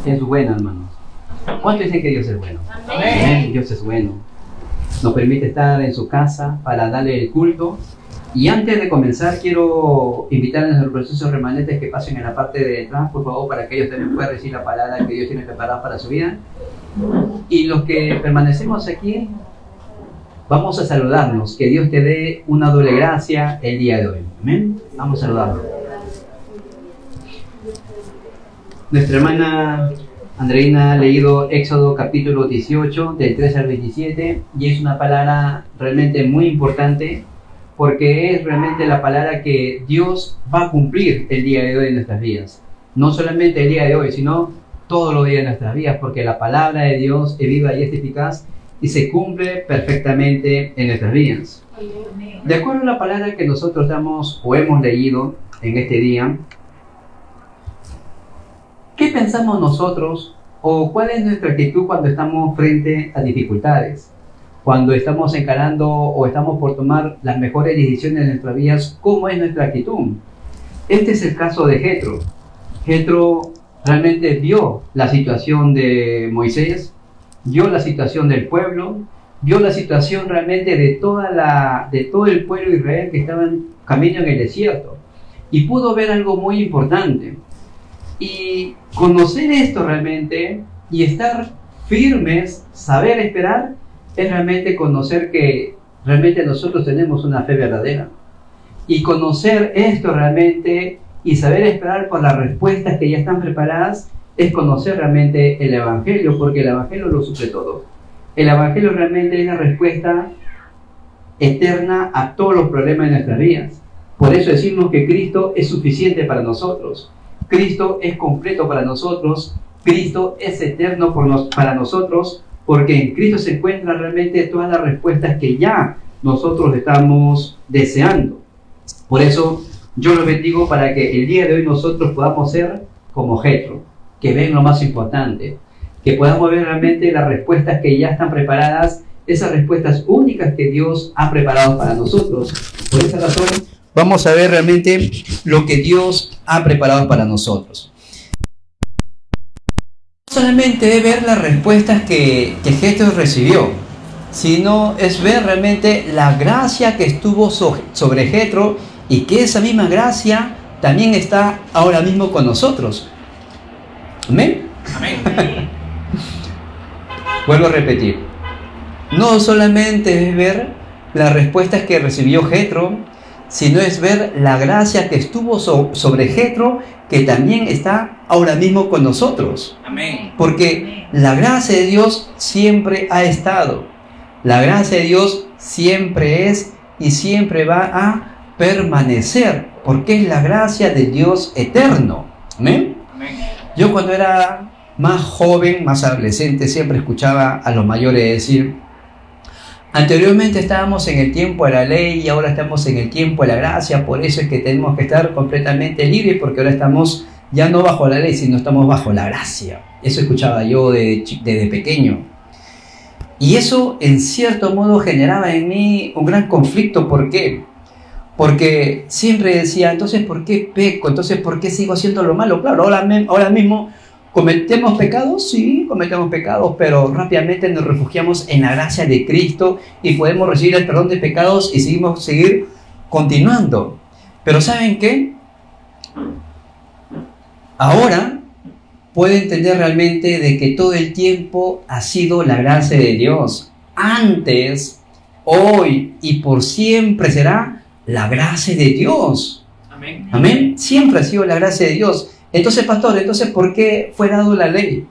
es bueno, hermanos. ¿Cuánto dicen que Dios es bueno? Amén. Dios es bueno. Nos permite estar en su casa para darle el culto. Y antes de comenzar, quiero invitar a nuestros preciosos remanentes que pasen en la parte de atrás, por favor, para que ellos también puedan recibir la palabra que Dios tiene preparada para su vida. Y los que permanecemos aquí, vamos a saludarnos. Que Dios te dé una doble gracia el día de hoy. Amén. Vamos a saludarnos. Nuestra hermana Andreina ha leído Éxodo capítulo 18, del 13 al 27, y es una palabra realmente muy importante, porque es realmente la palabra que Dios va a cumplir el día de hoy en nuestras vidas. No solamente el día de hoy, sino todos los días de nuestras vidas, porque la palabra de Dios es viva y es eficaz y se cumple perfectamente en nuestras vidas. De acuerdo a la palabra que nosotros damos o hemos leído en este día, ¿qué pensamos nosotros o cuál es nuestra actitud cuando estamos frente a dificultades? Cuando estamos encarando o estamos por tomar las mejores decisiones de nuestras vidas, ¿cómo es nuestra actitud? Este es el caso de Jetro. Jetro realmente vio la situación de Moisés, vio la situación del pueblo, vio la situación realmente de todo el pueblo de Israel que estaban camino en el desierto, y pudo ver algo muy importante. Y conocer esto realmente y estar firmes, saber esperar, es realmente conocer que realmente nosotros tenemos una fe verdadera. Y conocer esto realmente y saber esperar por las respuestas que ya están preparadas es conocer realmente el Evangelio, porque el Evangelio lo suple todo. El Evangelio realmente es la respuesta eterna a todos los problemas de nuestras vidas. Por eso decimos que Cristo es suficiente para nosotros. Cristo es completo para nosotros. Cristo es eterno para nosotros, porque en Cristo se encuentran realmente todas las respuestas que ya nosotros estamos deseando. Por eso yo los bendigo para que el día de hoy nosotros podamos ser como Jetro, que ven lo más importante, que podamos ver realmente las respuestas que ya están preparadas, esas respuestas únicas que Dios ha preparado para nosotros. Por esa razón vamos a ver realmente lo que Dios ha preparado para nosotros. No solamente es ver las respuestas que Jetro recibió, sino es ver realmente la gracia que estuvo sobre Jetro, y que esa misma gracia también está ahora mismo con nosotros. Amén. Amén. Vuelvo a repetir. No solamente es ver las respuestas que recibió Jetro, sino es ver la gracia que estuvo sobre Jetro, que también está ahora mismo con nosotros. Amén. Porque la gracia de Dios siempre ha estado. La gracia de Dios siempre es y siempre va a permanecer, porque es la gracia de Dios eterno. Amén. Amén. Yo cuando era más joven, más adolescente, siempre escuchaba a los mayores decir: anteriormente estábamos en el tiempo de la ley y ahora estamos en el tiempo de la gracia, por eso es que tenemos que estar completamente libres, porque ahora estamos ya no bajo la ley, sino estamos bajo la gracia. Eso escuchaba yo desde pequeño. Y eso en cierto modo generaba en mí un gran conflicto. ¿Por qué? Porque siempre decía, entonces ¿por qué peco? Entonces ¿por qué sigo haciendo lo malo? Claro, ahora mismo ¿cometemos pecados? Sí, cometemos pecados, pero rápidamente nos refugiamos en la gracia de Cristo y podemos recibir el perdón de pecados y seguir continuando. Pero ¿saben qué? Ahora puedo entender realmente de que todo el tiempo ha sido la gracia de Dios. Antes, hoy y por siempre será la gracia de Dios. Amén. Amén. Siempre ha sido la gracia de Dios. Entonces, pastor, ¿por qué fue dado la ley?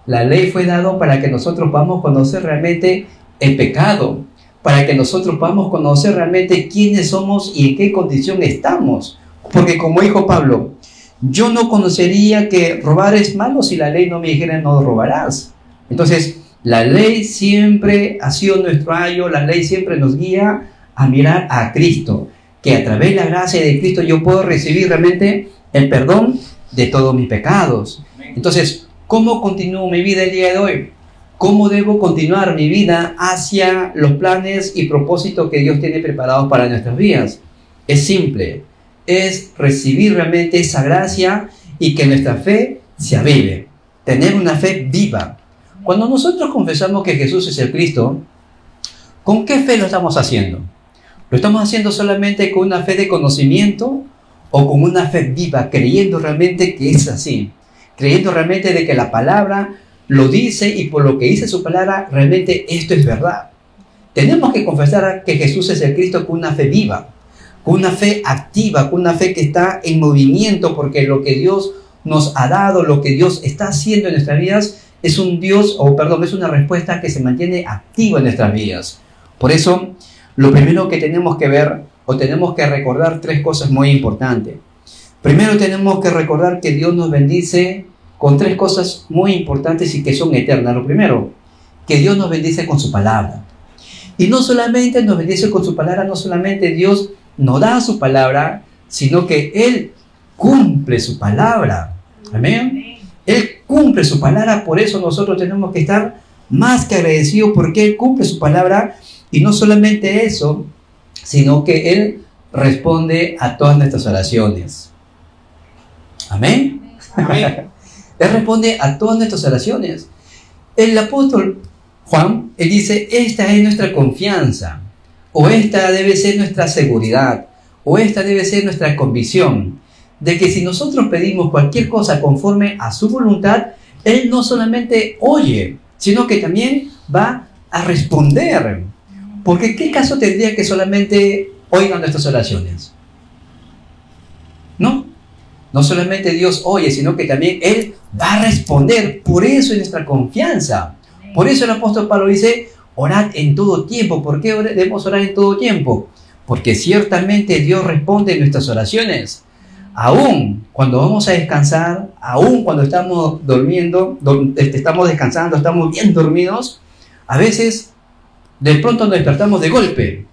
La ley fue dado para que nosotros podamos conocer realmente el pecado, para que nosotros podamos conocer realmente quiénes somos y en qué condición estamos. Porque como dijo Pablo, yo no conocería que robar es malo si la ley no me dijera no robarás. Entonces, la ley siempre ha sido nuestro ayo, la ley siempre nos guía a mirar a Cristo, que a través de la gracia de Cristo yo puedo recibir realmente el perdón de todos mis pecados. Entonces, ¿cómo continúo mi vida el día de hoy? ¿Cómo debo continuar mi vida hacia los planes y propósitos que Dios tiene preparados para nuestras vidas? Es simple, es recibir realmente esa gracia y que nuestra fe se avive. tener una fe viva. Cuando nosotros confesamos que Jesús es el Cristo, ¿con qué fe lo estamos haciendo? ¿Lo estamos haciendo solamente con una fe de conocimiento o con una fe viva, creyendo realmente que es así? Creyendo realmente de que la palabra lo dice y por lo que dice su palabra, realmente esto es verdad. Tenemos que confesar que Jesús es el Cristo con una fe viva, con una fe activa, con una fe que está en movimiento, porque lo que Dios nos ha dado, lo que Dios está haciendo en nuestras vidas, es una respuesta que se mantiene activa en nuestras vidas. Por eso, lo primero que tenemos que ver o tenemos que recordar tres cosas muy importantes. Primero tenemos que recordar que Dios nos bendice con tres cosas muy importantes y que son eternas. Lo primero, que Dios nos bendice con su palabra. Y no solamente nos bendice con su palabra, no solamente Dios nos da su palabra, sino que Él cumple su palabra. Amén. Él cumple su palabra, por eso nosotros tenemos que estar más que agradecidos porque Él cumple su palabra. Y no solamente eso, sino que Él responde a todas nuestras oraciones. Amén. Amén. Él responde a todas nuestras oraciones. El apóstol Juan, él dice, esta es nuestra confianza, o esta debe ser nuestra seguridad, o esta debe ser nuestra convicción, de que si nosotros pedimos cualquier cosa conforme a su voluntad, Él no solamente oye, sino que también va a responder. Porque ¿qué caso tendría que solamente oigan nuestras oraciones? No solamente Dios oye, sino que también Él va a responder. Por eso es nuestra confianza. Por eso el apóstol Pablo dice, orad en todo tiempo. ¿Por qué debemos orar en todo tiempo? Porque ciertamente Dios responde en nuestras oraciones. Aún cuando vamos a descansar, aún cuando estamos durmiendo, estamos descansando, estamos bien dormidos, a veces de pronto nos despertamos de golpe.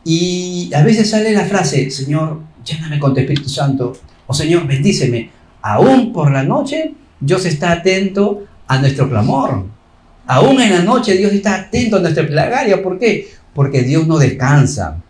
Y a veces sale la frase, Señor, lléname con tu Espíritu Santo. O Señor, bendíceme. Aún por la noche, Dios está atento a nuestro clamor. Aún en la noche, Dios está atento a nuestra plegaria. ¿Por qué? Porque Dios no descansa.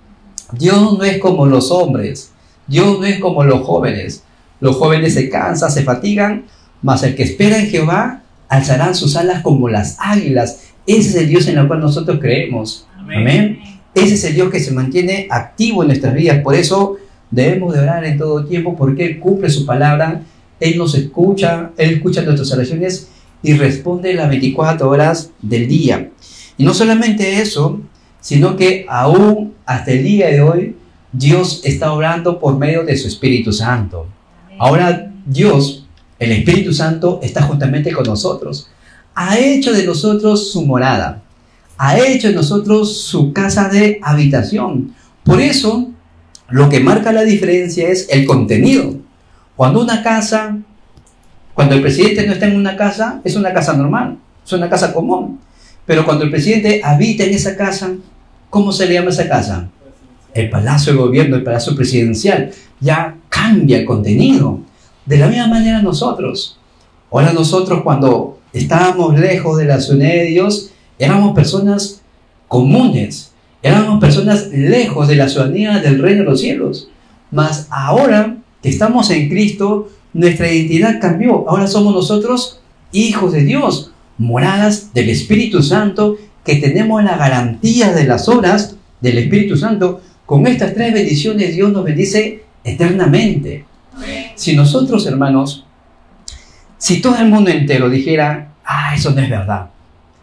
Dios no es como los hombres. Dios no es como los jóvenes. Los jóvenes se cansan, se fatigan, mas el que espera en Jehová alzarán sus alas como las águilas. Ese es el Dios en el cual nosotros creemos. Amén. Amén. Ese es el Dios que se mantiene activo en nuestras vidas. Por eso debemos de orar en todo tiempo, porque Él cumple su palabra, Él nos escucha, Él escucha nuestras oraciones y responde las 24 horas del día. Y no solamente eso, sino que aún hasta el día de hoy, Dios está orando por medio de su Espíritu Santo. Ahora Dios, el Espíritu Santo, está juntamente con nosotros. Ha hecho de nosotros su morada. Ha hecho de nosotros su casa de habitación. Por eso, lo que marca la diferencia es el contenido. Cuando el presidente no está en una casa, es una casa normal, es una casa común. Pero cuando el presidente habita en esa casa, ¿cómo se le llama esa casa? El palacio de gobierno, el palacio presidencial. Ya cambia el contenido. De la misma manera nosotros. Ahora nosotros cuando estábamos lejos de la ciudad de Dios, éramos personas comunes. Éramos personas lejos de la ciudadanía del reino de los cielos. Mas ahora que estamos en Cristo, nuestra identidad cambió. Ahora somos nosotros hijos de Dios, moradas del Espíritu Santo, que tenemos la garantía de las obras del Espíritu Santo. Con estas tres bendiciones Dios nos bendice eternamente. Si nosotros, hermanos, si todo el mundo entero dijera, eso no es verdad.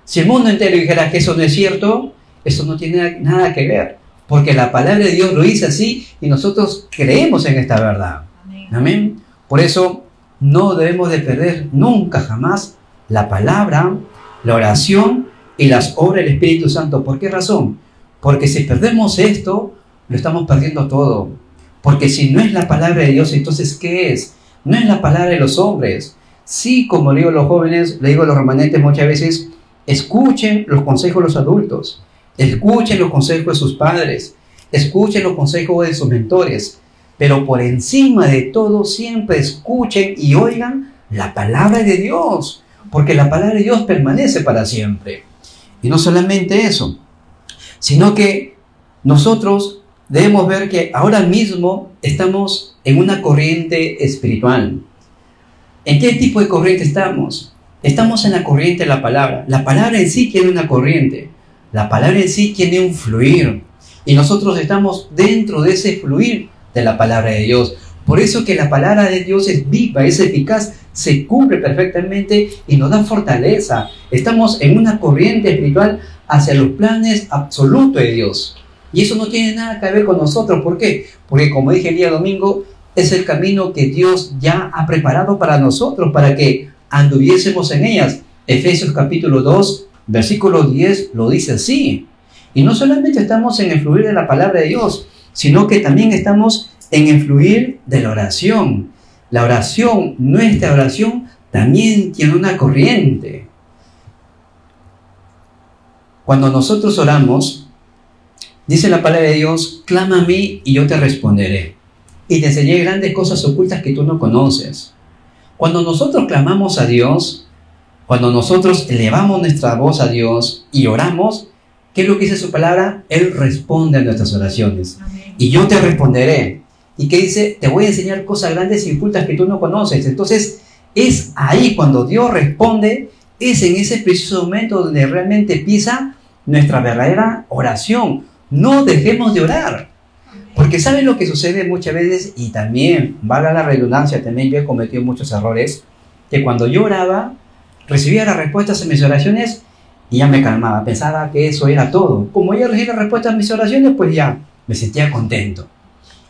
Si el mundo entero dijera que eso no es cierto, eso no tiene nada que ver, porque la palabra de Dios lo dice así y nosotros creemos en esta verdad. Amén. Por eso no debemos de perder nunca jamás la palabra, la oración y las obras del Espíritu Santo. ¿Por qué razón? Porque si perdemos esto, lo estamos perdiendo todo. Porque si no es la palabra de Dios, entonces ¿qué es? No es la palabra de los hombres. Sí, como le digo a los jóvenes, le digo a los remanentes muchas veces, escuchen los consejos de los adultos. Escuchen los consejos de sus padres, escuchen los consejos de sus mentores, pero por encima de todo siempre escuchen y oigan la palabra de Dios, porque la palabra de Dios permanece para siempre. Y no solamente eso, sino que nosotros debemos ver que ahora mismo estamos en una corriente espiritual. ¿En qué tipo de corriente estamos? estamos en la corriente de la palabra. La palabra en sí tiene una corriente. La palabra en sí tiene un fluir. Y nosotros estamos dentro de ese fluir de la palabra de Dios. Por eso que la palabra de Dios es viva, es eficaz, se cumple perfectamente y nos da fortaleza. Estamos en una corriente espiritual hacia los planes absolutos de Dios. Y eso no tiene nada que ver con nosotros. ¿Por qué? Porque como dije el día domingo, es el camino que Dios ya ha preparado para nosotros, para que anduviésemos en ellas. Efesios capítulo 2, versículo 10 lo dice así. Y no solamente estamos en el fluir de la palabra de Dios, sino que también estamos en el fluir de la oración. La oración, nuestra oración, también tiene una corriente. Cuando nosotros oramos, dice la palabra de Dios, clama a mí y yo te responderé. Y te enseñé grandes cosas ocultas que tú no conoces. Cuando nosotros clamamos a Dios, cuando nosotros elevamos nuestra voz a Dios y oramos, ¿qué es lo que dice su palabra? Él responde a nuestras oraciones. Amén. Y yo te responderé. ¿Y qué dice? Te voy a enseñar cosas grandes y ocultas que tú no conoces. Entonces, es ahí cuando Dios responde, es en ese preciso momento donde realmente empieza nuestra verdadera oración. No dejemos de orar. Porque ¿saben lo que sucede muchas veces? Y también, valga la redundancia, también yo he cometido muchos errores, que cuando yo oraba, recibía las respuestas a mis oraciones y ya me calmaba, pensaba que eso era todo. Como ya recibí las respuestas a mis oraciones, pues ya me sentía contento.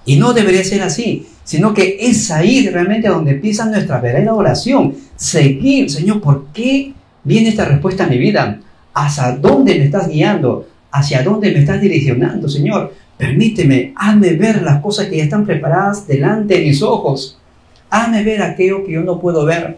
Y no debería ser así, sino que es ahí realmente donde empieza nuestra verdadera oración. Seguir, Señor, ¿por qué viene esta respuesta a mi vida? ¿Hacia dónde me estás guiando? ¿Hacia dónde me estás direccionando, Señor? Permíteme, hazme ver las cosas que ya están preparadas delante de mis ojos. Hazme ver aquello que yo no puedo ver.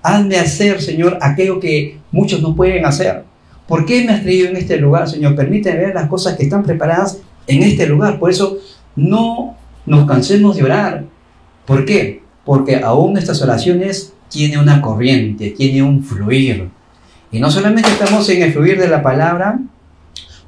Hazme hacer, Señor, aquello que muchos no pueden hacer. ¿Por qué me has traído en este lugar, Señor? Permíteme ver las cosas que están preparadas en este lugar. Por eso no nos cansemos de orar. ¿Por qué? Porque aún nuestras oraciones tienen una corriente, tienen un fluir. Y no solamente estamos en el fluir de la palabra,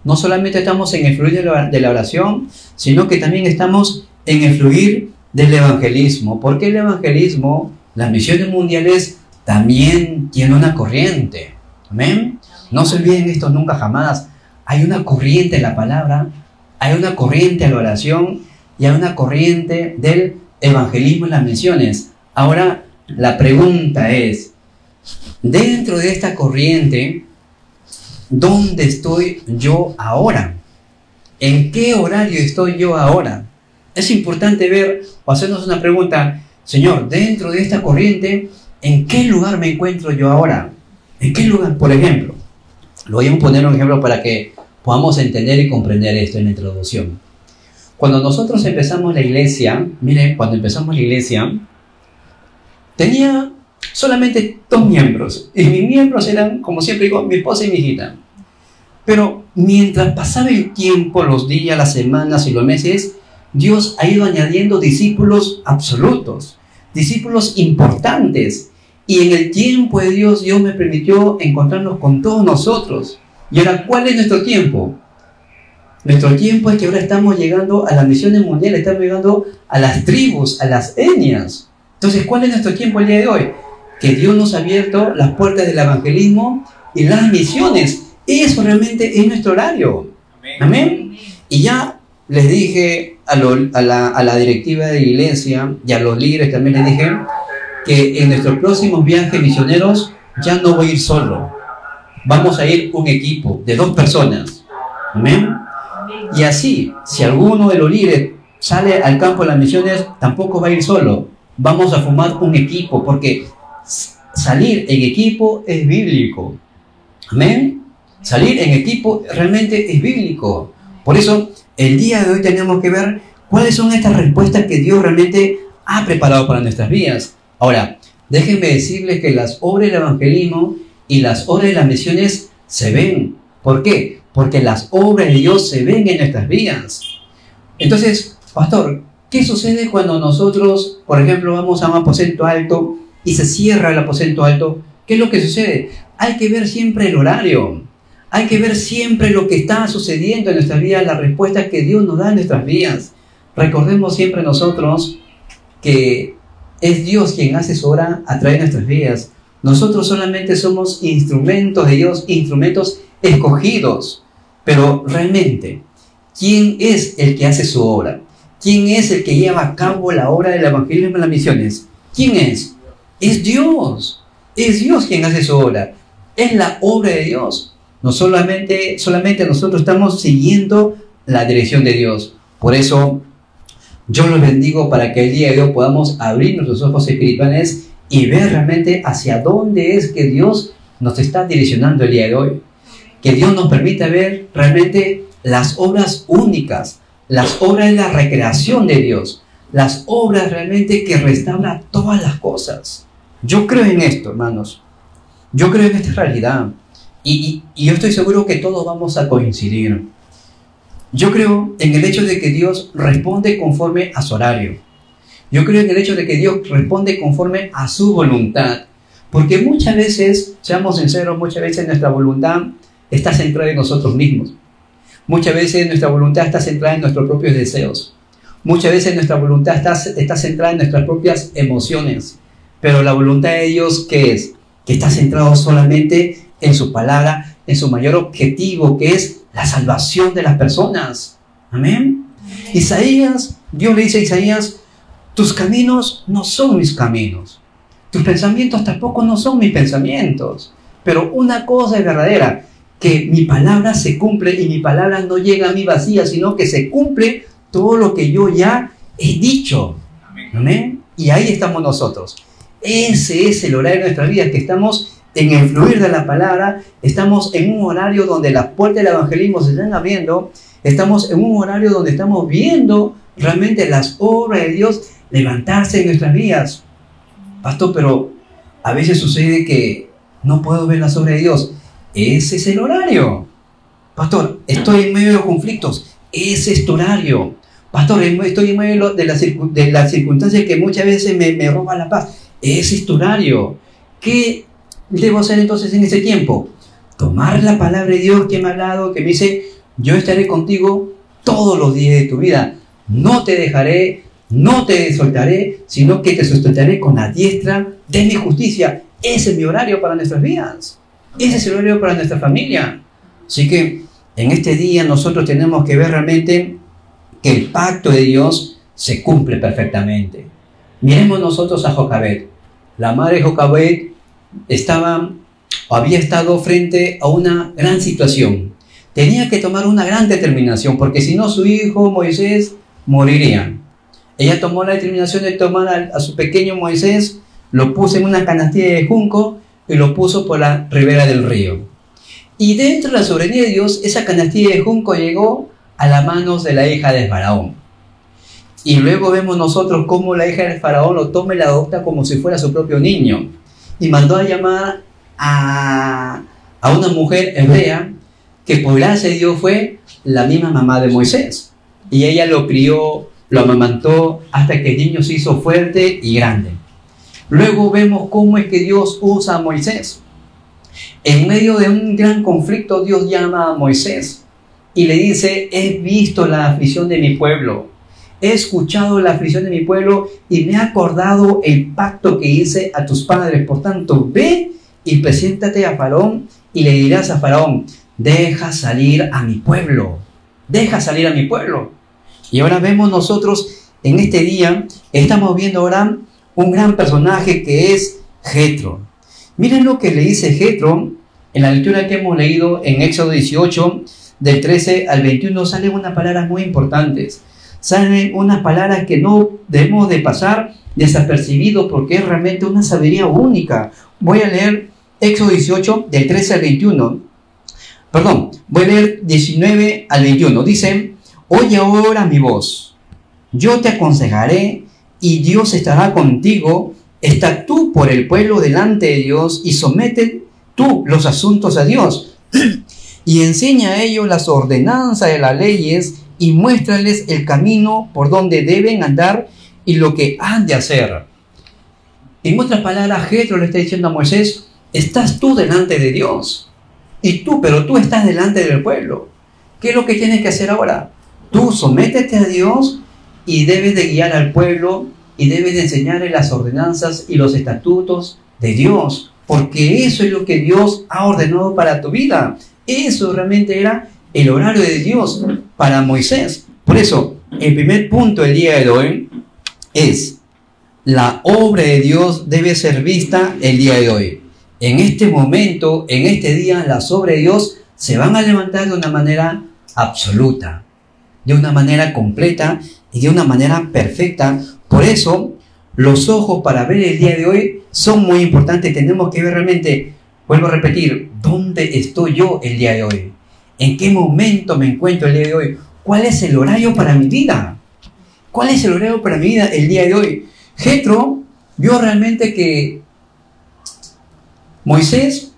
no solamente estamos en el fluir de la oración, sino que también estamos en el fluir del evangelismo. Porque el evangelismo, las misiones mundiales, también tiene una corriente. ¿Amén? No se olviden esto nunca jamás. Hay una corriente en la palabra, hay una corriente en la oración y hay una corriente del evangelismo en las misiones. Ahora, la pregunta es, dentro de esta corriente, ¿dónde estoy yo ahora? ¿En qué horario estoy yo ahora? Es importante ver o hacernos una pregunta. Señor, dentro de esta corriente, ¿en qué lugar me encuentro yo ahora? ¿En qué lugar? Por ejemplo, lo voy a poner un ejemplo para que podamos entender y comprender esto en la introducción. Cuando nosotros empezamos la iglesia, miren, cuando empezamos la iglesia, tenía solamente 2 miembros. Y mis miembros eran, como siempre digo, mi esposa y mi hijita. Pero mientras pasaba el tiempo, los días, las semanas y los meses, Dios ha ido añadiendo discípulos absolutos, discípulos importantes. Y en el tiempo de Dios, Dios me permitió encontrarnos con todos nosotros. Y ahora, ¿cuál es nuestro tiempo? Nuestro tiempo es que ahora estamos llegando a las misiones mundiales, estamos llegando a las tribus, a las etnias. Entonces, ¿cuál es nuestro tiempo el día de hoy? Que Dios nos ha abierto las puertas del evangelismo y las misiones. Eso realmente es nuestro horario. Amén. Y ya les dije a la directiva de la iglesia y a los líderes también les dije que en nuestros próximos viajes misioneros ya no voy a ir solo. Vamos a ir un equipo de 2 personas. Amén. Y así, si alguno de los líderes sale al campo de las misiones, tampoco va a ir solo. Vamos a formar un equipo, porque salir en equipo es bíblico. Amén. Salir en equipo realmente es bíblico. Por eso, el día de hoy tenemos que ver cuáles son estas respuestas que Dios realmente ha preparado para nuestras vidas. Ahora, déjenme decirles que las obras del evangelismo y las obras de las misiones se ven. ¿Por qué? Porque las obras de Dios se ven en nuestras vidas. Entonces, pastor, ¿qué sucede cuando nosotros, por ejemplo, vamos a un aposento alto y se cierra el aposento alto? ¿Qué es lo que sucede? Hay que ver siempre el horario. Hay que ver siempre lo que está sucediendo en nuestras vidas, las respuestas que Dios nos da en nuestras vidas. Recordemos siempre nosotros que es Dios quien hace su obra a través de nuestras vidas. Nosotros solamente somos instrumentos de Dios, instrumentos escogidos. Pero realmente, ¿quién es el que hace su obra? ¿Quién es el que lleva a cabo la obra del evangelismo y las misiones? ¿Quién es? Es Dios. Es Dios quien hace su obra. Es la obra de Dios. No solamente nosotros estamos siguiendo la dirección de Dios. Por eso, yo los bendigo para que el día de hoy podamos abrir nuestros ojos espirituales y ver realmente hacia dónde es que Dios nos está direccionando el día de hoy. Que Dios nos permita ver realmente las obras únicas, las obras de la recreación de Dios, las obras realmente que restauran todas las cosas. Yo creo en esto, hermanos. Yo creo en esta realidad. Y yo estoy seguro que todos vamos a coincidir. Yo creo en el hecho de que Dios responde conforme a su horario. Yo creo en el hecho de que Dios responde conforme a su voluntad. Porque muchas veces, seamos sinceros, muchas veces nuestra voluntad está centrada en nosotros mismos. Muchas veces nuestra voluntad está centrada en nuestros propios deseos. Muchas veces nuestra voluntad está centrada en nuestras propias emociones. Pero la voluntad de Dios, ¿qué es? Que está centrado solamente en su palabra, en su mayor objetivo, que es la salvación de las personas. Amén. Isaías, Dios le dice a Isaías, tus caminos no son mis caminos. Tus pensamientos tampoco no son mis pensamientos. Pero una cosa es verdadera, que mi palabra se cumple y mi palabra no llega a mí vacía, sino que se cumple todo lo que yo ya he dicho. Amén. Y ahí estamos nosotros. Ese es el horario de nuestra vida, que estamos en el fluir de la palabra, estamos en un horario donde las puertas del evangelismo se están abriendo, estamos en un horario donde estamos viendo realmente las obras de Dios levantarse en nuestras vidas. Pastor, pero a veces sucede que no puedo ver las obras de Dios. Ese es el horario. Pastor, estoy en medio de los conflictos. Ese es tu horario. Pastor, estoy en medio de las circunstancias que muchas veces me roban la paz. Ese es tu horario. ¿Qué debo hacer entonces en ese tiempo? Tomar la palabra de Dios que me ha hablado, que me dice, yo estaré contigo todos los días de tu vida. No te dejaré, no te soltaré, sino que te sustentaré con la diestra de mi justicia. Ese es mi horario para nuestras vidas. Ese es el horario para nuestra familia. Así que en este día nosotros tenemos que ver realmente que el pacto de Dios se cumple perfectamente. Miremos nosotros a Jocabed. La madre de Jocabed había estado frente a una gran situación. Tenía que tomar una gran determinación, porque si no su hijo Moisés moriría. Ella tomó la determinación de tomar a su pequeño Moisés, lo puso en una canastilla de junco y lo puso por la ribera del río. Y dentro de la soberanía de Dios, esa canastilla de junco llegó a las manos de la hija de Faraón. Y luego vemos nosotros cómo la hija del Faraón lo toma y la adopta como si fuera su propio niño. Y mandó a llamar a una mujer hebrea que por gracia de Dios fue la misma mamá de Moisés. Y ella lo crió, lo amamantó hasta que el niño se hizo fuerte y grande. Luego vemos cómo es que Dios usa a Moisés. En medio de un gran conflicto, Dios llama a Moisés y le dice, he visto la aflicción de mi pueblo, he escuchado la aflicción de mi pueblo y me he acordado el pacto que hice a tus padres. Por tanto, ve y preséntate a Faraón y le dirás a Faraón, deja salir a mi pueblo, deja salir a mi pueblo. Y ahora vemos nosotros en este día, estamos viendo ahora un gran personaje que es Jetro. Miren lo que le dice Jetro en la lectura que hemos leído en Éxodo 18, del 13 al 21, salen unas palabras muy importantes. Salen unas palabras que no debemos de pasar desapercibido porque es realmente una sabiduría única. Voy a leer Éxodo 18, del 13 al 21. Perdón, voy a leer 19 al 21. Dice, oye ahora mi voz, yo te aconsejaré y Dios estará contigo. Está tú por el pueblo delante de Dios y somete tú los asuntos a Dios y enseña a ellos las ordenanzas de las leyes y muéstrales el camino por donde deben andar y lo que han de hacer. En otras palabras, Jetro le está diciendo a Moisés, estás tú delante de Dios pero tú estás delante del pueblo. ¿Qué es lo que tienes que hacer ahora? Tú sométete a Dios y debes de guiar al pueblo y debes de enseñarle las ordenanzas y los estatutos de Dios. porque eso es lo que Dios ha ordenado para tu vida. Eso realmente era el horario de Dios para Moisés. Por eso, el primer punto del día de hoy es: la obra de Dios debe ser vista el día de hoy. En este momento, en este día, las obras de Dios se van a levantar de una manera absoluta, de una manera completa y de una manera perfecta. Por eso, los ojos para ver el día de hoy son muy importantes. Tenemos que ver realmente, vuelvo a repetir, ¿dónde estoy yo el día de hoy? ¿En qué momento me encuentro el día de hoy? ¿Cuál es el horario para mi vida? ¿Cuál es el horario para mi vida el día de hoy? Jetro vio realmente que Moisés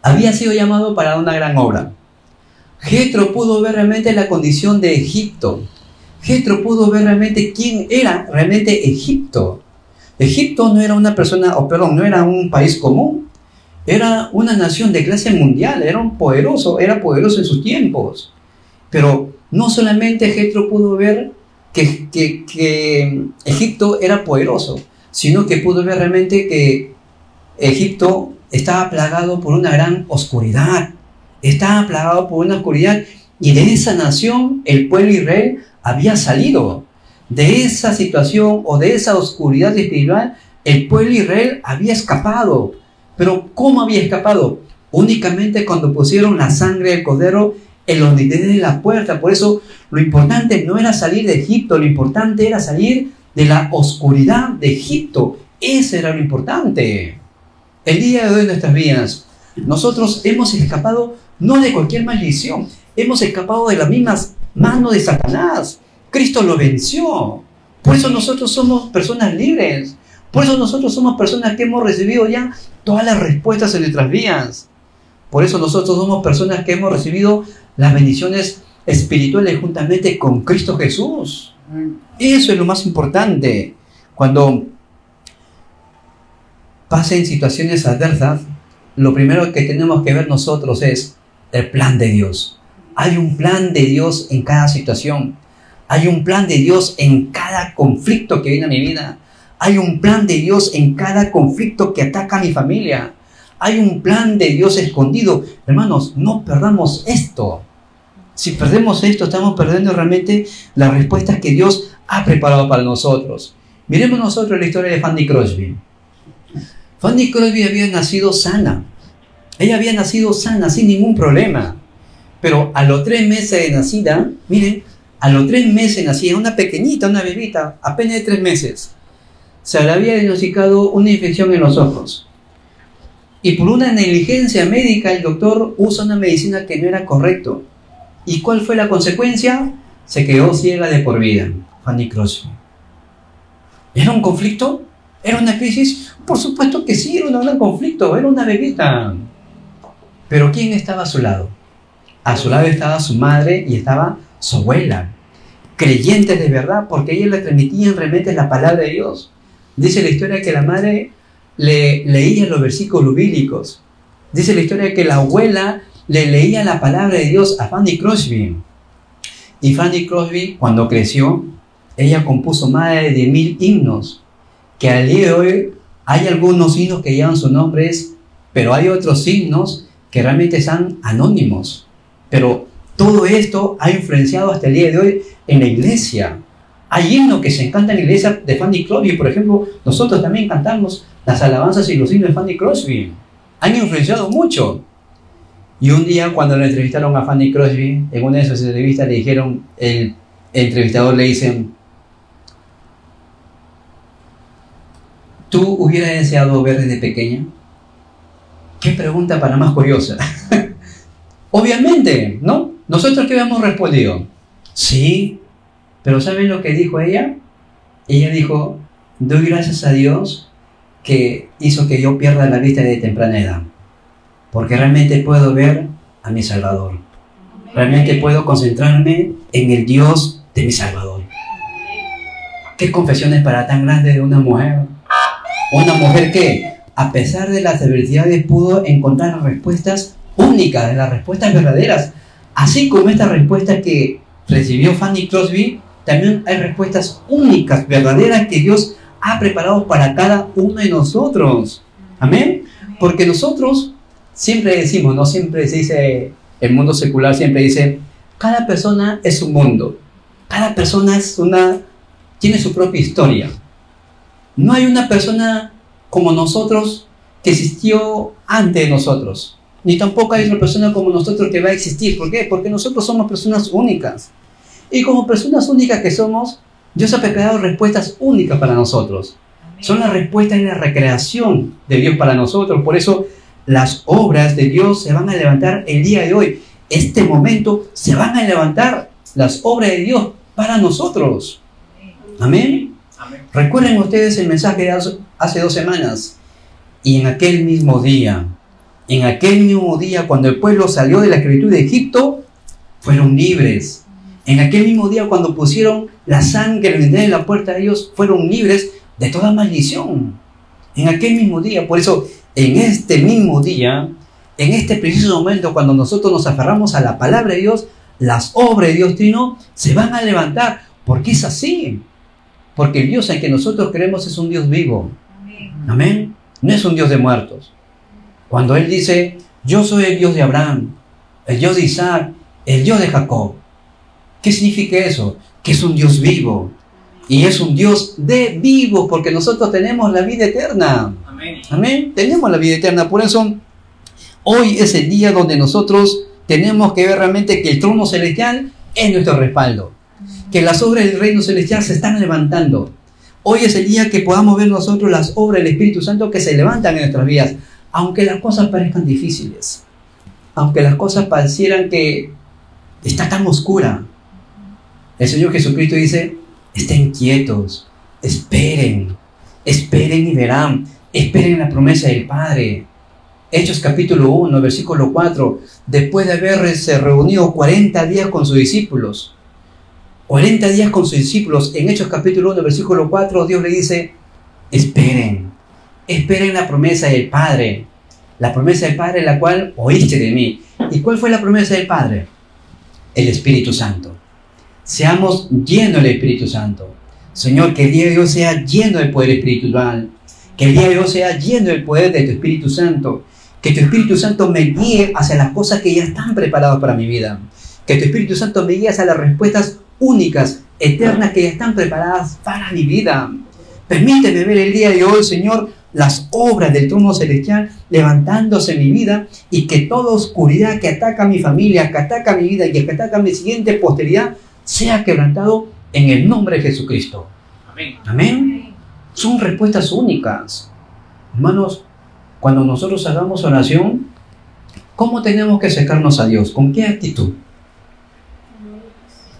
había sido llamado para una gran obra. Jetro pudo ver realmente la condición de Egipto. Jetro pudo ver realmente quién era realmente Egipto. Egipto no era una persona, no era un país común. Era una nación de clase mundial, era poderoso en sus tiempos. Pero no solamente Jetro pudo ver que Egipto era poderoso, sino que pudo ver realmente que Egipto estaba plagado por una gran oscuridad. Estaba plagado por una oscuridad, y de esa nación el pueblo de Israel había salido. De esa situación o de esa oscuridad espiritual, el pueblo de Israel había escapado. Pero ¿cómo había escapado? Únicamente cuando pusieron la sangre del cordero en los dinteles de la puerta. Por eso lo importante no era salir de Egipto, lo importante era salir de la oscuridad de Egipto. Ese era lo importante. El día de hoy en nuestras vidas, nosotros hemos escapado no de cualquier maldición, hemos escapado de las mismas manos de Satanás. Cristo lo venció. Por eso nosotros somos personas libres. Por eso nosotros somos personas que hemos recibido ya todas las respuestas en nuestras vidas. Por eso nosotros somos personas que hemos recibido las bendiciones espirituales juntamente con Cristo Jesús. Eso es lo más importante. Cuando pasen situaciones adversas, lo primero que tenemos que ver nosotros es el plan de Dios. Hay un plan de Dios en cada situación. Hay un plan de Dios en cada conflicto que viene a mi vida. Hay un plan de Dios en cada conflicto que ataca a mi familia. Hay un plan de Dios escondido. Hermanos, no perdamos esto. Si perdemos esto, estamos perdiendo realmente las respuestas que Dios ha preparado para nosotros. Miremos nosotros la historia de Fanny Crosby. Fanny Crosby había nacido sana. Ella había nacido sana, sin ningún problema. Pero a los 3 meses de nacida, miren, a los 3 meses de nacida, una pequeñita, una bebita, apenas de 3 meses, se le había diagnosticado una infección en los ojos. Y por una negligencia médica, el doctor usa una medicina que no era correcto. ¿Y cuál fue la consecuencia? Se quedó ciega de por vida, Fanny Crosby. ¿Era un conflicto? ¿Era una crisis? Por supuesto que sí, era un gran conflicto, era una bebita. Pero ¿quién estaba a su lado? A su lado estaba su madre y estaba su abuela, creyentes de verdad, porque ellas le transmitían realmente la palabra de Dios. Dice la historia que la madre le leía los versículos bíblicos. Dice la historia que la abuela le leía la palabra de Dios a Fanny Crosby. Y Fanny Crosby, cuando creció, ella compuso más de 10.000 himnos, que al día de hoy hay algunos himnos que llevan sus nombres, pero hay otros himnos que realmente están anónimos. Pero todo esto ha influenciado hasta el día de hoy en la iglesia. Hay himnos que se cantan en la iglesia de Fanny Crosby. Por ejemplo, nosotros también cantamos las alabanzas y los himnos de Fanny Crosby. Han influenciado mucho. Y un día, cuando le entrevistaron a Fanny Crosby, en una de sus entrevistas le dijeron, el entrevistador le dice: ¿tú hubieras deseado ver desde pequeña? Qué pregunta para más curiosa. Obviamente, ¿no? ¿Nosotros qué habíamos respondido? Sí, pero ¿saben lo que dijo ella? Ella dijo: doy gracias a Dios que hizo que yo pierda la vista de temprana edad, porque realmente puedo ver a mi Salvador. Realmente puedo concentrarme en el Dios de mi Salvador. ¿Qué confesiones para tan grandes de una mujer? Una mujer que, a pesar de las adversidades, pudo encontrar respuestas únicas, las respuestas verdaderas. Así como esta respuesta que recibió Fanny Crosby, también hay respuestas únicas, verdaderas, que Dios ha preparado para cada uno de nosotros. Amén. Porque nosotros siempre decimos, ¿no? Siempre se dice, el mundo secular siempre dice, cada persona es un mundo. Cada persona tiene su propia historia. No hay una persona como nosotros que existió antes de nosotros. Ni tampoco hay otra persona como nosotros que va a existir. ¿Por qué? Porque nosotros somos personas únicas. Y como personas únicas que somos, Dios ha preparado respuestas únicas para nosotros. Son las respuestas y la recreación de Dios para nosotros. Por eso las obras de Dios se van a levantar el día de hoy. Este momento se van a levantar las obras de Dios para nosotros. Amén. Amén. Recuerden ustedes el mensaje de hace 2 semanas. Y en aquel mismo día, cuando el pueblo salió de la esclavitud de Egipto, fueron libres. En aquel mismo día, cuando pusieron la sangre en la puerta de ellos, fueron libres de toda maldición. En aquel mismo día. Por eso, en este mismo día, en este preciso momento, cuando nosotros nos aferramos a la palabra de Dios, las obras de Dios Trino se van a levantar. Porque es así. Porque el Dios en que nosotros creemos es un Dios vivo. Amén. No es un Dios de muertos. Cuando Él dice, yo soy el Dios de Abraham, el Dios de Isaac, el Dios de Jacob. ¿Qué significa eso? Que es un Dios vivo. Y es un Dios de vivo, porque nosotros tenemos la vida eterna. Amén. Amén. Tenemos la vida eterna. Por eso, hoy es el día donde nosotros tenemos que ver realmente que el trono celestial es nuestro respaldo. Que las obras del reino celestial se están levantando. Hoy es el día que podamos ver nosotros las obras del Espíritu Santo que se levantan en nuestras vidas. Aunque las cosas parezcan difíciles. Aunque las cosas parecieran que está tan oscura. El Señor Jesucristo dice, estén quietos, esperen y verán. Esperen la promesa del Padre. Hechos capítulo 1, versículo 4. Después de haberse reunido 40 días con sus discípulos. 40 días con sus discípulos. En Hechos capítulo 1, versículo 4, Dios le dice, esperen la promesa del Padre. La promesa del Padre, la cual oíste de mí. ¿Y cuál fue la promesa del Padre? El Espíritu Santo. Seamos llenos del Espíritu Santo. Señor, que el día de hoy sea lleno del poder espiritual. Que el día de hoy sea lleno del poder de tu Espíritu Santo. Que tu Espíritu Santo me guíe hacia las cosas que ya están preparadas para mi vida. Que tu Espíritu Santo me guíe hacia las respuestas únicas, eternas, que ya están preparadas para mi vida. Permíteme ver el día de hoy, Señor, las obras del trono celestial levantándose en mi vida, y que toda oscuridad que ataca a mi familia, que ataca a mi vida y que ataca a mi siguiente posteridad, sea quebrantado en el nombre de Jesucristo. Amén. Amén. Son respuestas únicas. Hermanos, cuando nosotros hagamos oración, ¿cómo tenemos que acercarnos a Dios? ¿Con qué actitud?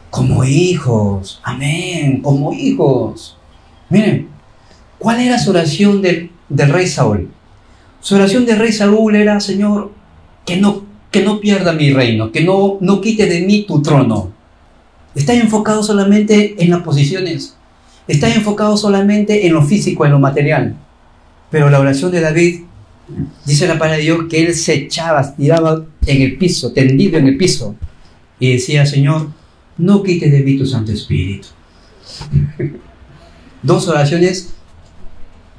Como hijos. Amén. Como hijos. Miren, ¿cuál era su oración del rey Saúl? Su oración del rey Saúl era, Señor, que no pierda mi reino, que no quite de mí tu trono. Está enfocado solamente en las posiciones. Está enfocado solamente en lo físico, en lo material. Pero la oración de David, dice la palabra de Dios, que él se echaba, tiraba en el piso, tendido en el piso, y decía, Señor, no quites de mí tu Santo Espíritu. Dos oraciones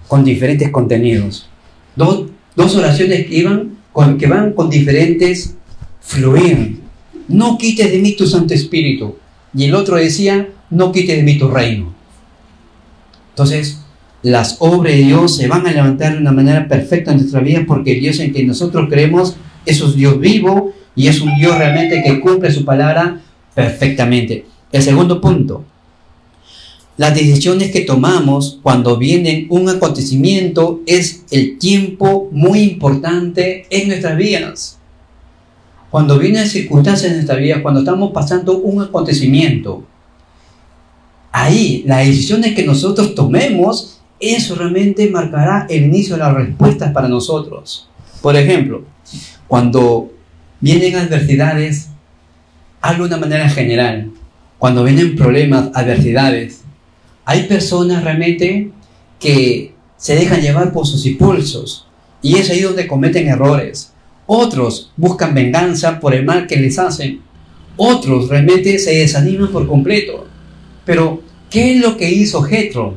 con diferentes contenidos. Dos oraciones que van con diferentes fluir. No quites de mí tu Santo Espíritu. Y el otro decía, no quites de mí tu reino. Entonces, las obras de Dios se van a levantar de una manera perfecta en nuestra vida, porque el Dios en que nosotros creemos es un Dios vivo y es un Dios realmente que cumple su palabra perfectamente. El segundo punto. Las decisiones que tomamos cuando viene un acontecimiento es el tiempo muy importante en nuestras vidas. Cuando vienen circunstancias en nuestra vida, cuando estamos pasando un acontecimiento, ahí las decisiones que nosotros tomemos, eso realmente marcará el inicio de las respuestas para nosotros. Por ejemplo, cuando vienen adversidades, hablo de una manera general, cuando vienen problemas, adversidades, hay personas realmente que se dejan llevar por sus impulsos, y es ahí donde cometen errores. Otros buscan venganza por el mal que les hacen. Otros realmente se desaniman por completo. Pero, ¿qué es lo que hizo Jetro?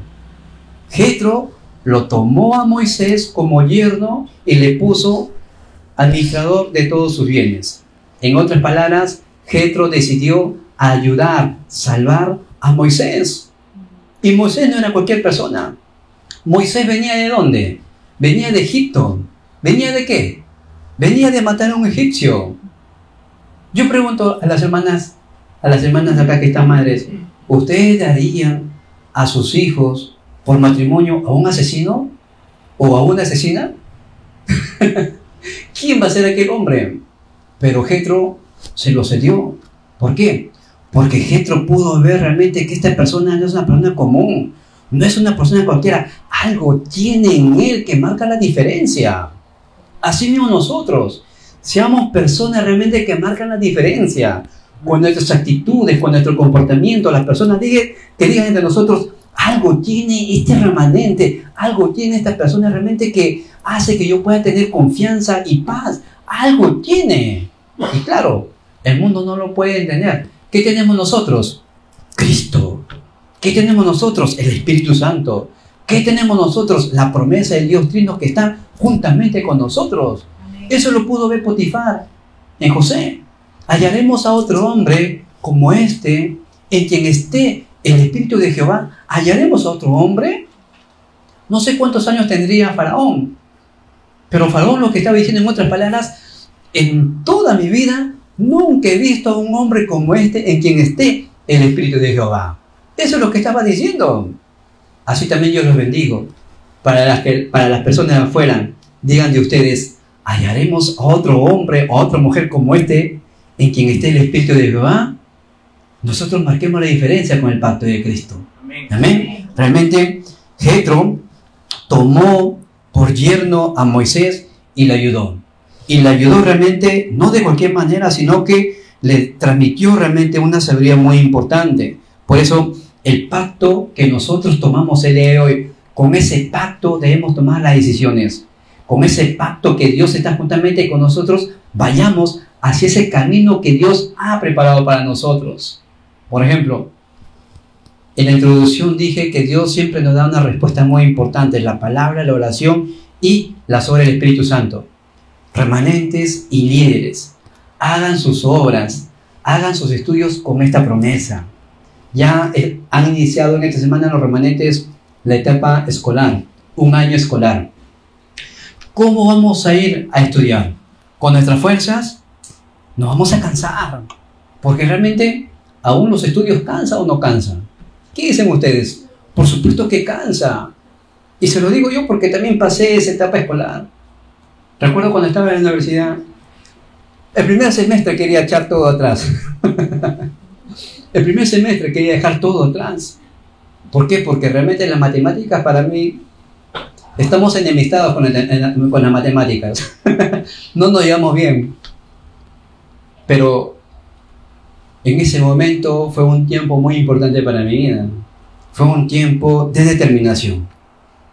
Jetro lo tomó a Moisés como yerno y le puso administrador de todos sus bienes. En otras palabras, Jetro decidió ayudar, salvar a Moisés. Y Moisés no era cualquier persona. Moisés venía ¿de dónde? Venía de Egipto. ¿Venía de qué? Venía de matar a un egipcio. Yo pregunto a las hermanas de acá que están madres, ¿ustedes darían a sus hijos por matrimonio a un asesino o a una asesina? ¿Quién va a ser aquel hombre? Pero Jetro se lo cedió. ¿Por qué? Porque Jetro pudo ver realmente que esta persona no es una persona común, no es una persona cualquiera. Algo tiene en él que marca la diferencia. Así mismo nosotros, seamos personas realmente que marcan la diferencia. Con nuestras actitudes, con nuestro comportamiento, las personas que digan entre nosotros, algo tiene este remanente, algo tiene esta persona realmente que hace que yo pueda tener confianza y paz. Algo tiene. Y claro, el mundo no lo puede entender. ¿Qué tenemos nosotros? Cristo. ¿Qué tenemos nosotros? El Espíritu Santo. ¿Qué tenemos nosotros? La promesa del Dios Trino que está juntamente con nosotros. Eso lo pudo ver Potifar en José. Hallaremos a otro hombre como este, en quien esté el Espíritu de Jehová. ¿Hallaremos a otro hombre? No sé cuántos años tendría Faraón, pero Faraón lo que estaba diciendo en otras palabras, en toda mi vida nunca he visto a un hombre como este en quien esté el Espíritu de Jehová. Eso es lo que estaba diciendo. Así también yo los bendigo. Para las personas de afuera, digan de ustedes, ¿hallaremos a otro hombre o a otra mujer como este en quien esté el Espíritu de Jehová? Nosotros marquemos la diferencia con el pacto de Cristo. Amén. Amén. Realmente, Jetro tomó por yerno a Moisés y le ayudó. Y le ayudó realmente, no de cualquier manera, sino que le transmitió realmente una sabiduría muy importante. Por eso, el pacto que nosotros tomamos el día de hoy, con ese pacto debemos tomar las decisiones. Con ese pacto que Dios está juntamente con nosotros, vayamos hacia ese camino que Dios ha preparado para nosotros. Por ejemplo, en la introducción dije que Dios siempre nos da una respuesta muy importante, la palabra, la oración y las obras del Espíritu Santo. Remanentes y líderes, hagan sus obras, hagan sus estudios con esta promesa. Ya han iniciado en esta semana los remanentes la etapa escolar, un año escolar. ¿Cómo vamos a ir a estudiar? ¿Con nuestras fuerzas? Nos vamos a cansar, porque realmente aún los estudios cansan o no cansan. ¿Qué dicen ustedes? Por supuesto que cansa. Y se lo digo yo porque también pasé esa etapa escolar. Recuerdo cuando estaba en la universidad, el primer semestre quería echar todo atrás. El primer semestre quería dejar todo atrás. ¿Por qué? Porque realmente las matemáticas para mí, estamos enemistados con las matemáticas. No nos llevamos bien. Pero en ese momento fue un tiempo muy importante para mi vida. Fue un tiempo de determinación.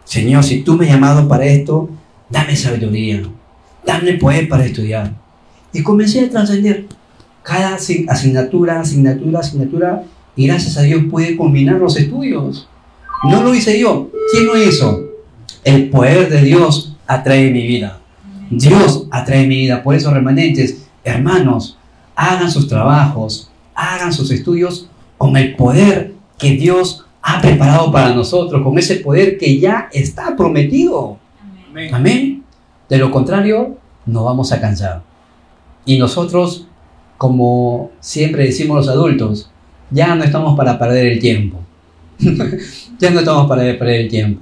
Señor, si tú me has llamado para esto, dame sabiduría, dame poder para estudiar. Y comencé a trascender cada asignatura, y gracias a Dios pude culminar los estudios. No lo hice yo. ¿Quién lo hizo? El poder de Dios atrae mi vida. Dios atrae mi vida. Por eso, remanentes, hermanos, hagan sus trabajos, hagan sus estudios con el poder que Dios ha preparado para nosotros, con ese poder que ya está prometido. Amén. Amén. De lo contrario, nos vamos a cansar. Y nosotros, como siempre decimos los adultos, ya no estamos para perder el tiempo. Ya no estamos para perder el tiempo.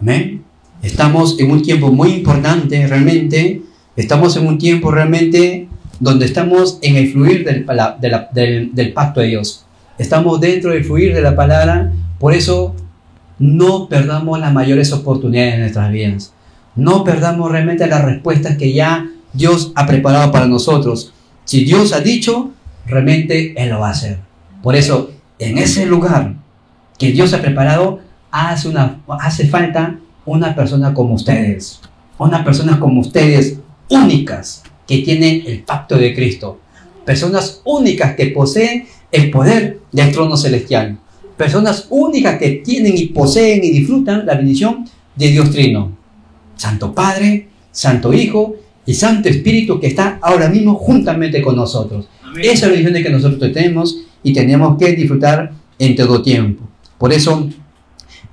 Amén. Estamos en un tiempo muy importante, realmente. Estamos en un tiempo realmente donde estamos en el fluir del pacto de Dios. Estamos dentro del fluir de la palabra. Por eso, no perdamos las mayores oportunidades de nuestras vidas. No perdamos realmente las respuestas que ya Dios ha preparado para nosotros. Si Dios ha dicho, realmente Él lo va a hacer. Por eso, en ese lugar que Dios ha preparado, hace falta una persona como ustedes. Una persona como ustedes, únicas, que tienen el pacto de Cristo. Personas únicas que poseen el poder del trono celestial. Personas únicas que tienen y poseen y disfrutan la bendición de Dios Trino. Santo Padre, Santo Hijo y Santo Espíritu, que está ahora mismo juntamente con nosotros. Amén. Esa es la bendición que nosotros tenemos y tenemos que disfrutar en todo tiempo. Por eso,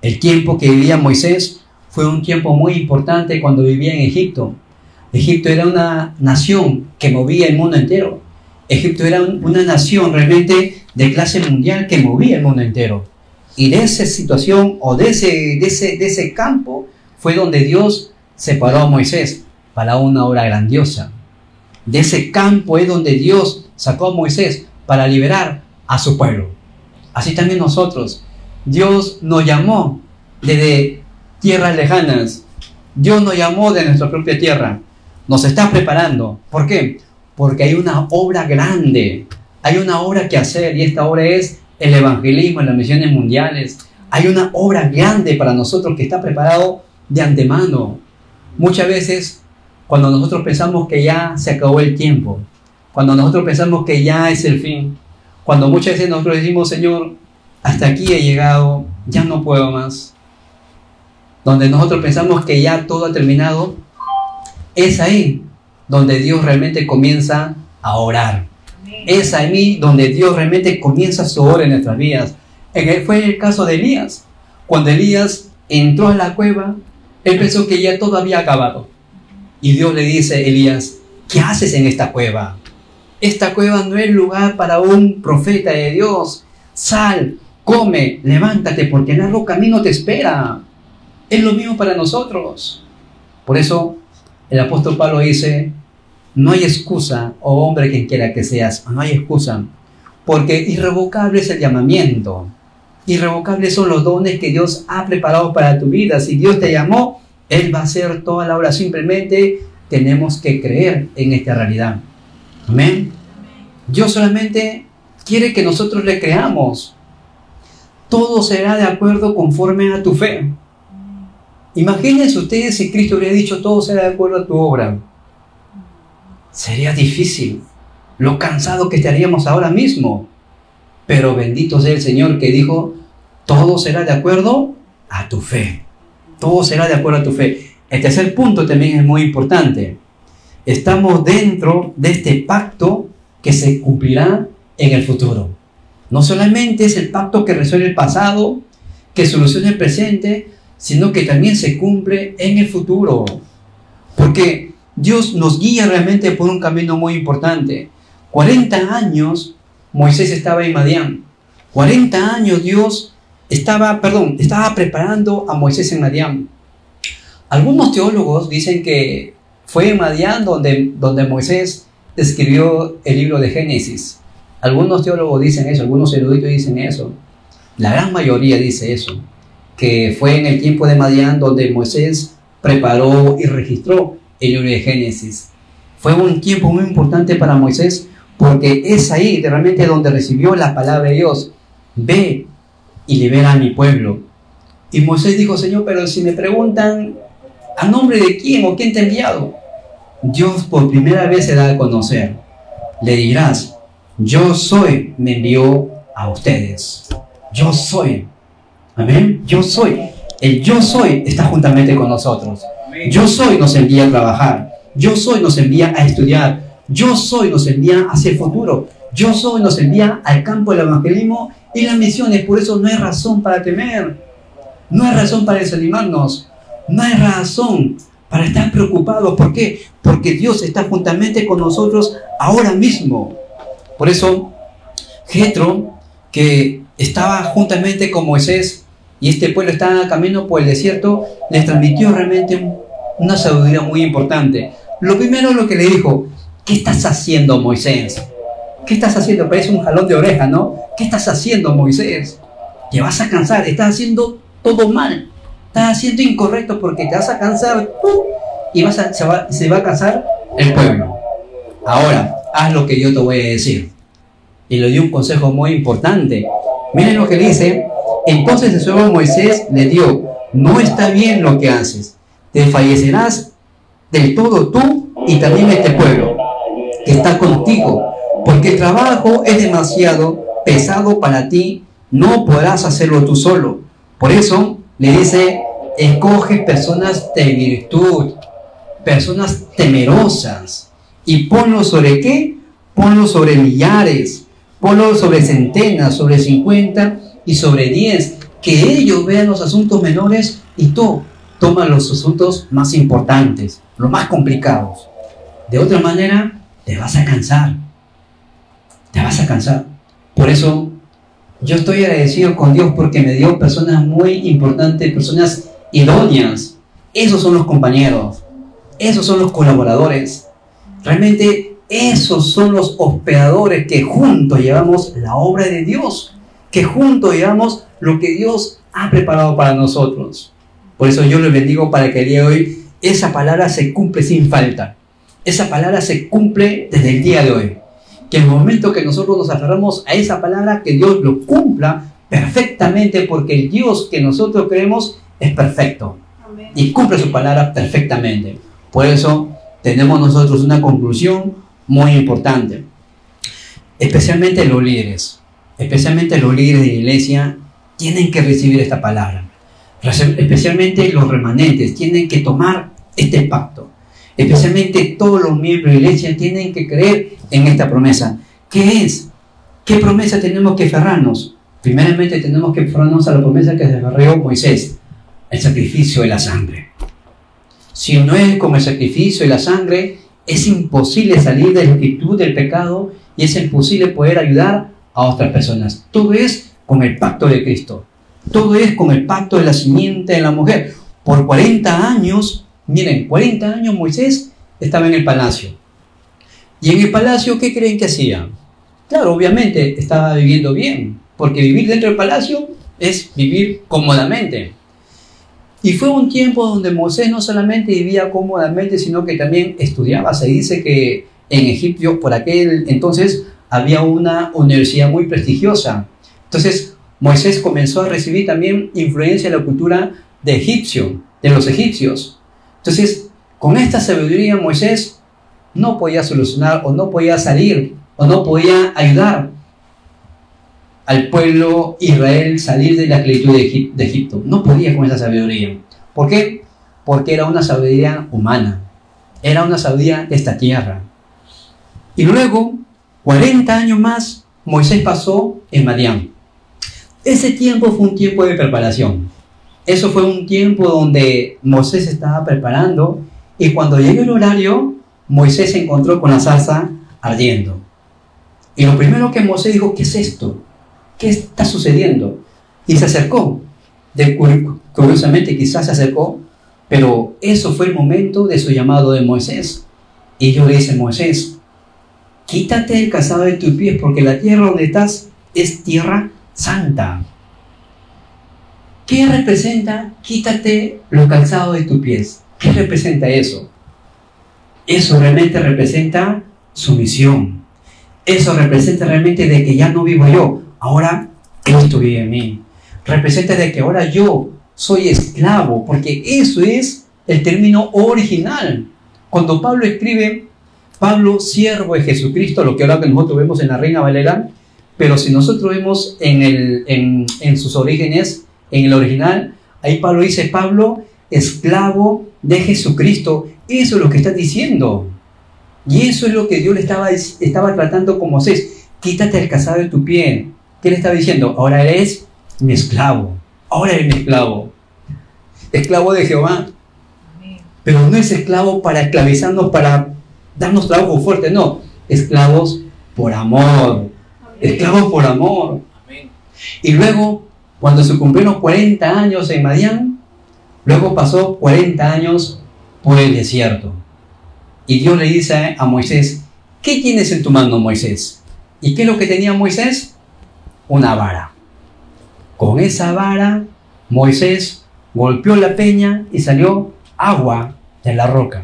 el tiempo que vivía Moisés fue un tiempo muy importante cuando vivía en Egipto. Egipto era una nación que movía el mundo entero. Egipto era una nación realmente de clase mundial que movía el mundo entero. Y de esa situación o de ese campo fue donde Dios separó a Moisés para una obra grandiosa. De ese campo es donde Dios sacó a Moisés para liberar a su pueblo. Así también nosotros. Dios nos llamó desde tierras lejanas. Dios nos llamó de nuestra propia tierra. Nos está preparando. ¿Por qué? Porque hay una obra grande. Hay una obra que hacer y esta obra es el evangelismo en las misiones mundiales. Hay una obra grande para nosotros que está preparado de antemano. Muchas veces cuando nosotros pensamos que ya se acabó el tiempo, cuando nosotros pensamos que ya es el fin, cuando muchas veces nosotros decimos, Señor, hasta aquí he llegado, ya no puedo más, donde nosotros pensamos que ya todo ha terminado, es ahí donde Dios realmente comienza a orar. Es ahí donde Dios realmente comienza su obra en nuestras vidas. Fue el caso de Elías. Cuando Elías entró a la cueva, él pensó que ya todo había acabado. Y Dios le dice, Elías, ¿qué haces en esta cueva? Esta cueva no es lugar para un profeta de Dios. Sal, come, levántate, porque el largo camino te espera. Es lo mismo para nosotros. Por eso el apóstol Pablo dice, no hay excusa, oh hombre quien quiera que seas, no hay excusa, porque irrevocable es el llamamiento. Irrevocables son los dones que Dios ha preparado para tu vida. Si Dios te llamó, Él va a hacer toda la obra. Simplemente tenemos que creer en esta realidad. Amén. Dios solamente quiere que nosotros le creamos. Todo será de acuerdo conforme a tu fe. Imagínense ustedes si Cristo hubiera dicho todo será de acuerdo a tu obra. Sería difícil. Lo cansado que estaríamos ahora mismo. Pero bendito sea el Señor que dijo, todo será de acuerdo a tu fe. Todo será de acuerdo a tu fe. El tercer punto también es muy importante. Estamos dentro de este pacto que se cumplirá en el futuro. No solamente es el pacto que resuelve el pasado, que soluciona el presente, sino que también se cumple en el futuro. Porque Dios nos guía realmente por un camino muy importante. 40 años Moisés estaba en Madián. 40 años Dios estaba preparando a Moisés en Madián. Algunos teólogos dicen que fue en Madián donde Moisés escribió el libro de Génesis. Algunos teólogos dicen eso, algunos eruditos dicen eso. La gran mayoría dice eso, que fue en el tiempo de Madián donde Moisés preparó y registró el libro de Génesis. Fue un tiempo muy importante para Moisés porque es ahí realmente donde recibió la palabra de Dios. Ve y libera a mi pueblo. Y Moisés dijo, Señor, pero si me preguntan ¿a nombre de quién o quién te ha enviado? Dios por primera vez se da a conocer. Le dirás, yo soy, me envió a ustedes. Yo soy. Amén. Yo soy. El yo soy está juntamente con nosotros. Yo soy nos envía a trabajar. Yo soy nos envía a estudiar. Yo soy nos envía hacia el futuro. Yo soy nos envía al campo del evangelismo y las misiones. Por eso no hay razón para temer. No hay razón para desanimarnos. No hay razón para estar preocupados. ¿Por qué? Porque Dios está juntamente con nosotros ahora mismo. Por eso, Jetro, que estaba juntamente con Moisés y este pueblo estaba en camino por el desierto, les transmitió realmente una sabiduría muy importante. Lo primero lo que le dijo, ¿qué estás haciendo, Moisés? ¿Qué estás haciendo? Parece un jalón de oreja, ¿no? ¿Qué estás haciendo, Moisés? Te vas a cansar, estás haciendo todo mal. Estás haciendo incorrecto porque te vas a cansar tú y se va a cansar el pueblo. Ahora, haz lo que yo te voy a decir. Y le dio un consejo muy importante. Miren lo que dice. Entonces el Señor Moisés le dio, no está bien lo que haces. Te fallecerás del todo tú y también este pueblo que está contigo. Porque el trabajo es demasiado pesado para ti. No podrás hacerlo tú solo. Por eso le dice escoge personas de virtud, personas temerosas, y ponlo sobre ¿qué? Ponlo sobre millares, ponlo sobre centenas, sobre 50 y sobre 10, que ellos vean los asuntos menores y tú tomas los asuntos más importantes, los más complicados. De otra manera, te vas a cansar. Te vas a cansar. Por eso, yo estoy agradecido con Dios porque me dio personas muy importantes, personas idóneas. Esos son los compañeros. Esos son los colaboradores. Realmente, esos son los hospedadores que juntos llevamos la obra de Dios. Que juntos llevamos lo que Dios ha preparado para nosotros. Por eso yo les bendigo para que el día de hoy esa palabra se cumple sin falta. Esa palabra se cumple desde el día de hoy. Que en el momento que nosotros nos aferramos a esa palabra, que Dios lo cumpla perfectamente, porque el Dios que nosotros creemos es perfecto. Amén. Y cumple su palabra perfectamente. Por eso tenemos nosotros una conclusión muy importante. Especialmente los líderes de la iglesia tienen que recibir esta palabra. Especialmente los remanentes tienen que tomar este pacto. Especialmente todos los miembros de la iglesia tienen que creer en esta promesa. ¿Qué es? ¿Qué promesa tenemos que aferrarnos? Primeramente tenemos que aferrarnos a la promesa que se aferró Moisés, el sacrificio de la sangre. Si no es con el sacrificio de la sangre, es imposible salir de la actitud del pecado y es imposible poder ayudar a otras personas. Todo es con el pacto de Cristo. Todo es con el pacto de la simiente de la mujer. Por 40 años, miren, 40 años Moisés estaba en el palacio. Y en el palacio, ¿qué creen que hacía? Claro, obviamente estaba viviendo bien, porque vivir dentro del palacio es vivir cómodamente. Y fue un tiempo donde Moisés no solamente vivía cómodamente, sino que también estudiaba. Se dice que en Egipto, por aquel entonces, había una universidad muy prestigiosa. Entonces, Moisés comenzó a recibir también influencia de la cultura de los egipcios. Entonces, con esta sabiduría, Moisés no podía solucionar, o no podía salir, o no podía ayudar al pueblo Israel salir de la esclavitud de Egipto. No podía con esa sabiduría. ¿Por qué? Porque era una sabiduría humana. Era una sabiduría de esta tierra. Y luego, 40 años más, Moisés pasó en Madián. Ese tiempo fue un tiempo de preparación. Eso fue un tiempo donde Moisés se estaba preparando, y cuando llegó el horario, Moisés se encontró con la zarza ardiendo. Y lo primero que Moisés dijo, ¿qué es esto? ¿Qué está sucediendo? Y se acercó. Curiosamente, quizás se acercó, pero eso fue el momento de su llamado de Moisés. Y Dios le dice a Moisés, quítate el calzado de tus pies, porque la tierra donde estás es tierra santa. ¿Qué representa? Quítate los calzados de tus pies. ¿Qué representa eso? Eso realmente representa sumisión. Eso representa realmente de que ya no vivo yo, ahora Cristo vive en mí. Representa de que ahora yo soy esclavo, porque eso es el término original. Cuando Pablo escribe, Pablo, siervo de Jesucristo, lo que ahora que nosotros vemos en la Reina Valera, pero si nosotros vemos en sus orígenes, en el original, ahí Pablo dice, Pablo, esclavo de Jesucristo. Eso es lo que está diciendo. Y eso es lo que Dios le estaba tratando con Moisés. Quítate el calzado de tu pie. ¿Qué le estaba diciendo? Ahora eres mi esclavo. Ahora eres mi esclavo. Esclavo de Jehová. Pero no es esclavo para esclavizarnos, para darnos trabajo fuerte. No. Esclavos por amor. Esclavos por amor. Y luego, cuando se cumplieron 40 años en Madián, luego pasó 40 años por el desierto. Y Dios le dice a Moisés, ¿qué tienes en tu mano, Moisés? ¿Y qué es lo que tenía Moisés? Una vara. Con esa vara, Moisés golpeó la peña y salió agua de la roca.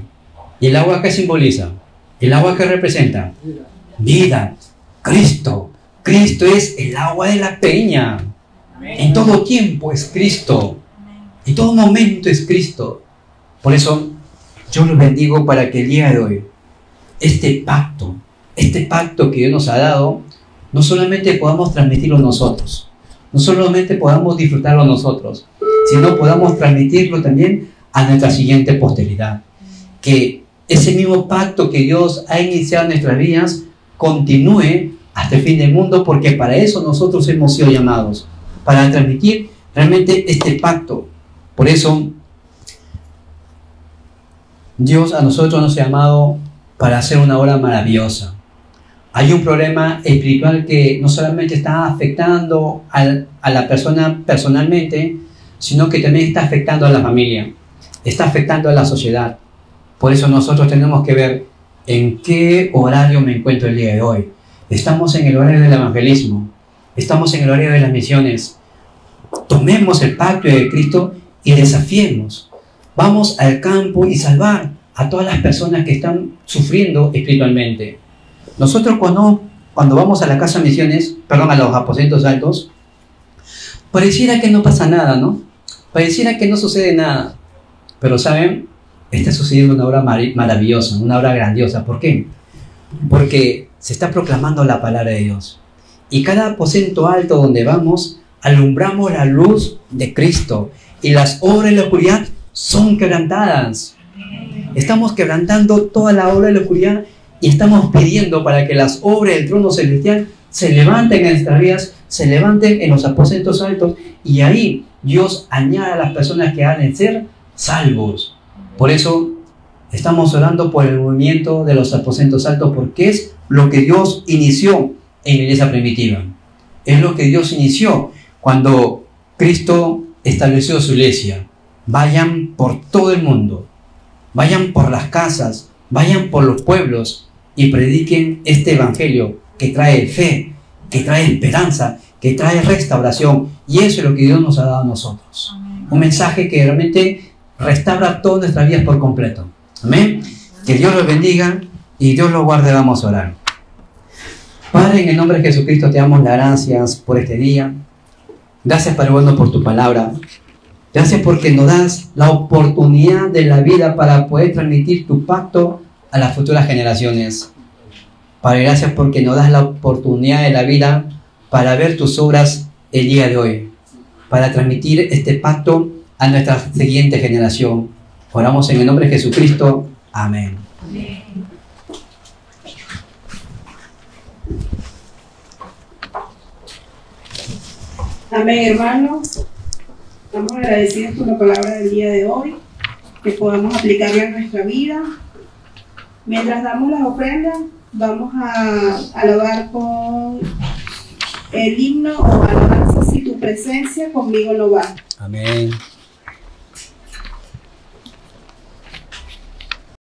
¿Y el agua qué simboliza? ¿El agua qué representa? Vida. Cristo. Cristo es el agua de la peña. En todo tiempo es Cristo. En todo momento es Cristo. Por eso, yo los bendigo para que el día de hoy, este pacto que Dios nos ha dado, no solamente podamos transmitirlo nosotros, no solamente podamos disfrutarlo nosotros, sino podamos transmitirlo también a nuestra siguiente posteridad. Que ese mismo pacto que Dios ha iniciado en nuestras vidas continúe hasta el fin del mundo, porque para eso nosotros hemos sido llamados, para transmitir realmente este pacto. Por eso Dios a nosotros nos ha llamado para hacer una obra maravillosa. Hay un problema espiritual que no solamente está afectando a la persona personalmente, sino que también está afectando a la familia, está afectando a la sociedad. Por eso nosotros tenemos que ver en qué horario me encuentro el día de hoy. Estamos en el horario del evangelismo, estamos en el horario de las misiones. Tomemos el pacto de Cristo y desafiemos. Vamos al campo y salvar a todas las personas que están sufriendo espiritualmente. Nosotros cuando vamos a la casa de misiones, a los aposentos altos, pareciera que no pasa nada, ¿no? Pareciera que no sucede nada. Pero ¿saben? Está sucediendo una obra maravillosa, una obra grandiosa. ¿Por qué? Porque se está proclamando la palabra de Dios. Y cada aposento alto donde vamos, alumbramos la luz de Cristo. Y las obras de la oscuridad son quebrantadas. Estamos quebrantando toda la obra de la oscuridad y estamos pidiendo para que las obras del trono celestial se levanten en nuestras vidas, se levanten en los aposentos altos, y ahí Dios añada a las personas que han de ser salvos. Por eso estamos orando por el movimiento de los aposentos altos, porque es lo que Dios inició en la iglesia primitiva. Es lo que Dios inició cuando Cristo estableció su iglesia. Vayan por todo el mundo, vayan por las casas, vayan por los pueblos y prediquen este evangelio que trae fe, que trae esperanza, que trae restauración. Y eso es lo que Dios nos ha dado a nosotros. Un mensaje que realmente restaura todas nuestras vidas por completo. Amén. Que Dios los bendiga y Dios los guarde. Vamos a orar. Padre, en el nombre de Jesucristo te damos las gracias por este día. Gracias, Padre bueno, por tu palabra. Gracias porque nos das la oportunidad de la vida para poder transmitir tu pacto a las futuras generaciones. Padre, gracias porque nos das la oportunidad de la vida para ver tus obras el día de hoy, para transmitir este pacto a nuestra siguiente generación. Oramos en el nombre de Jesucristo. Amén. Amén. Amén, hermanos. Estamos agradecidos por la palabra del día de hoy, que podamos aplicarla en nuestra vida. Mientras damos las ofrendas, vamos a alabar con el himno o alabanza, si tu presencia conmigo no va. Amén.